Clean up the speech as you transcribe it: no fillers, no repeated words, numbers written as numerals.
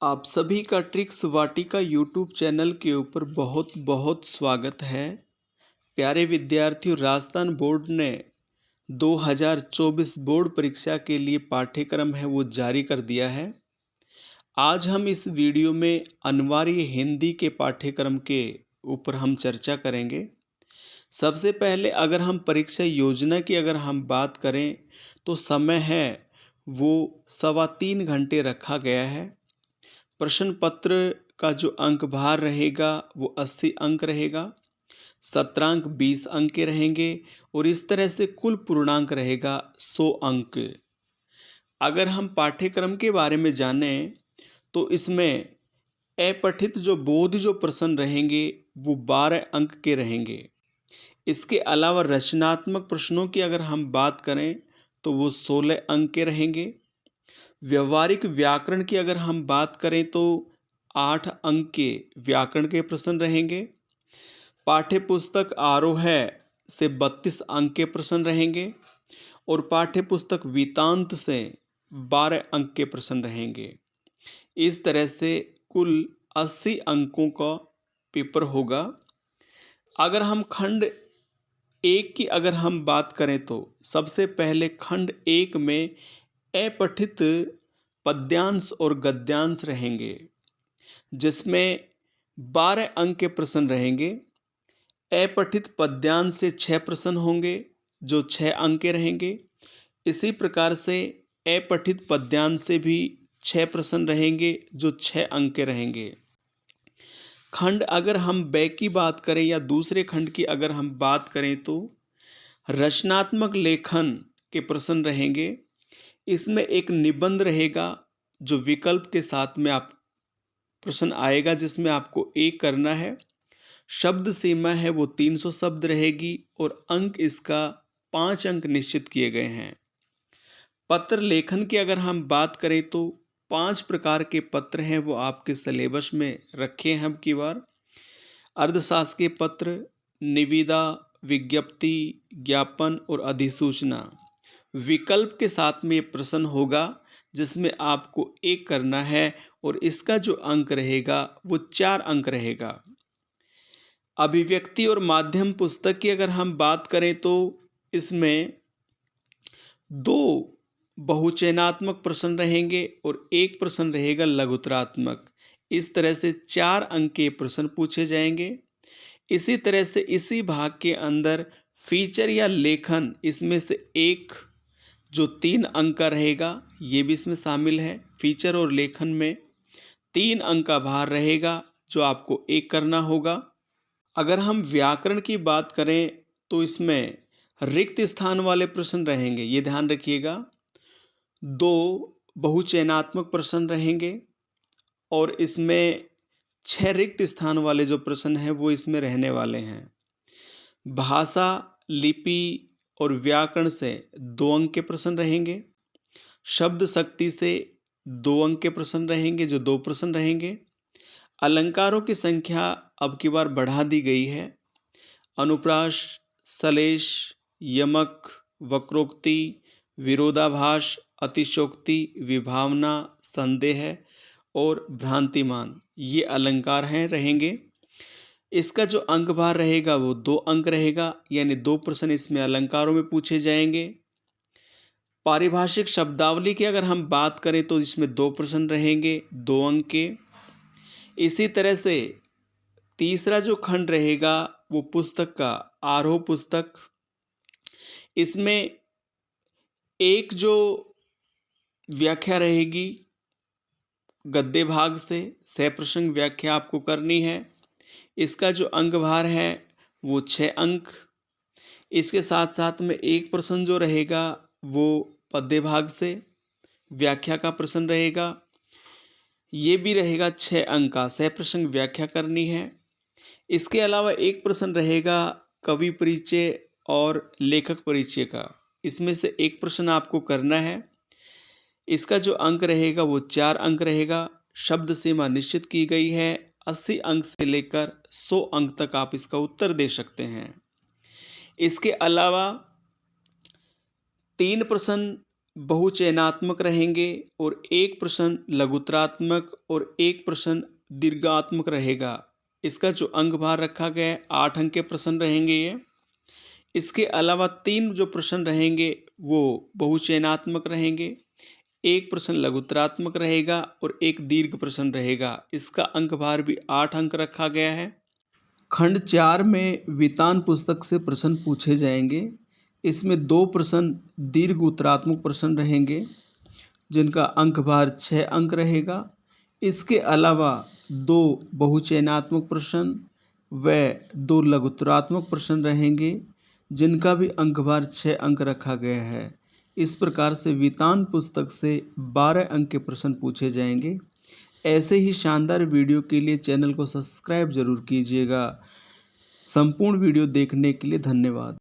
आप सभी का ट्रिक्स वाटिका यूट्यूब चैनल के ऊपर बहुत बहुत स्वागत है। प्यारे विद्यार्थियों, राजस्थान बोर्ड ने 2024 बोर्ड परीक्षा के लिए पाठ्यक्रम है वो जारी कर दिया है। आज हम इस वीडियो में अनिवार्य हिंदी के पाठ्यक्रम के ऊपर हम चर्चा करेंगे। सबसे पहले अगर हम परीक्षा योजना की अगर हम बात करें तो समय है वो 3.25 घंटे रखा गया है। प्रश्न पत्र का जो अंक भार रहेगा वो 80 अंक रहेगा। सत्रांक 20 अंक के रहेंगे और इस तरह से कुल पूर्णांक रहेगा 100 अंक। अगर हम पाठ्यक्रम के बारे में जानें तो इसमें अपठित जो बोध जो प्रश्न रहेंगे वो 12 अंक के रहेंगे। इसके अलावा रचनात्मक प्रश्नों की अगर हम बात करें तो वो 16 अंक के रहेंगे। व्यवहारिक व्याकरण की अगर हम बात करें तो 8 अंक के व्याकरण के प्रश्न रहेंगे। पाठ्य पुस्तक आरोह से 32 अंक के प्रश्न रहेंगे और पाठ्य पुस्तक वितांत से 12 अंक के प्रश्न रहेंगे। इस तरह से कुल 80 अंकों का पेपर होगा। अगर हम खंड एक की अगर हम बात करें तो सबसे पहले खंड एक में अपठित पद्यांश और गद्यांश रहेंगे, जिसमें 12 अंक के प्रश्न रहेंगे। अपठित पद्यांश से 6 प्रश्न होंगे जो 6 अंक के रहेंगे। इसी प्रकार से अपठित पद्यांश से भी 6 प्रश्न रहेंगे जो 6 अंक के रहेंगे। खंड अगर हम ब की बात करें या दूसरे खंड की अगर हम बात करें तो रचनात्मक लेखन के प्रश्न रहेंगे। इसमें एक निबंध रहेगा जो विकल्प के साथ में आप प्रश्न आएगा, जिसमें आपको एक करना है। शब्द सीमा है वो 300 शब्द रहेगी और अंक इसका 5 अंक निश्चित किए गए हैं। पत्र लेखन की अगर हम बात करें तो 5 प्रकार के पत्र हैं वो आपके सिलेबस में रखे हैं अब की बार। अर्धशासकीय पत्र, निविदा, विज्ञप्ति, ज्ञापन और अधिसूचना। विकल्प के साथ में ये प्रश्न होगा जिसमें आपको एक करना है और इसका जो अंक रहेगा वो 4 अंक रहेगा। अभिव्यक्ति और माध्यम पुस्तक की अगर हम बात करें तो इसमें 2 बहुचयनात्मक प्रश्न रहेंगे और एक प्रश्न रहेगा लघुतरात्मक। इस तरह से 4 अंक के प्रश्न पूछे जाएंगे। इसी तरह से इसी भाग के अंदर फीचर या लेखन, इसमें से एक जो 3 अंक का रहेगा ये भी इसमें शामिल है। फीचर और लेखन में 3 अंक का भार रहेगा जो आपको एक करना होगा। अगर हम व्याकरण की बात करें तो इसमें रिक्त स्थान वाले प्रश्न रहेंगे, ये ध्यान रखिएगा। 2 बहुचयनात्मक प्रश्न रहेंगे और इसमें 6 रिक्त स्थान वाले जो प्रश्न हैं वो इसमें रहने वाले हैं। भाषा, लिपि और व्याकरण से 2 अंक के प्रश्न रहेंगे। शब्द शक्ति से 2 अंक के प्रश्न रहेंगे जो 2 प्रश्न रहेंगे। अलंकारों की संख्या अब की बार बढ़ा दी गई है। अनुप्रास, सलेश, यमक, वक्रोक्ति, विरोधाभास, अतिशयोक्ति, विभावना, संदेह और भ्रांतिमान, ये अलंकार हैं रहेंगे। इसका जो अंक भार रहेगा वो 2 अंक रहेगा, यानी 2 प्रश्न इसमें अलंकारों में पूछे जाएंगे। पारिभाषिक शब्दावली की अगर हम बात करें तो इसमें 2 प्रश्न रहेंगे 2 अंक के। इसी तरह से तीसरा जो खंड रहेगा वो पुस्तक का आरोह पुस्तक। इसमें एक जो व्याख्या रहेगी गद्य भाग से, सप्रसंग व्याख्या आपको करनी है। इसका जो अंक भार है वो 6 अंक। इसके साथ साथ में एक प्रश्न जो रहेगा वो पद्य भाग से व्याख्या का प्रश्न रहेगा, ये भी रहेगा 6 अंक का, सप्रसंग व्याख्या करनी है। इसके अलावा एक प्रश्न रहेगा कवि परिचय और लेखक परिचय का, इसमें से एक प्रश्न आपको करना है। इसका जो अंक रहेगा वो 4 अंक रहेगा। शब्द सीमा निश्चित की गई है, 80 अंक से लेकर 100 अंक तक आप इसका उत्तर दे सकते हैं। इसके अलावा 3 प्रश्न बहुचयनात्मक रहेंगे और एक प्रश्न लघुत्तरात्मक और एक प्रश्न दीर्घात्मक रहेगा। इसका जो अंक भार रखा गया है 8 अंक के प्रश्न रहेंगे ये। इसके अलावा 3 जो प्रश्न रहेंगे वो बहुचयनात्मक रहेंगे, एक प्रश्न लघुत्तरात्मक रहेगा और एक दीर्घ प्रश्न रहेगा। इसका अंक भार भी 8 अंक रखा गया है। खंड 4 में वितान पुस्तक से प्रश्न पूछे जाएंगे। इसमें 2 प्रश्न दीर्घ उत्तरात्मक प्रश्न रहेंगे जिनका अंक भार 6 अंक रहेगा। इसके अलावा 2 बहुचयनात्मक प्रश्न व 2 लघुत्तरात्मक प्रश्न रहेंगे जिनका भी अंक भार 6 अंक रखा गया है। इस प्रकार से वितान पुस्तक से 12 अंक के प्रश्न पूछे जाएंगे। ऐसे ही शानदार वीडियो के लिए चैनल को सब्सक्राइब जरूर कीजिएगा। संपूर्ण वीडियो देखने के लिए धन्यवाद।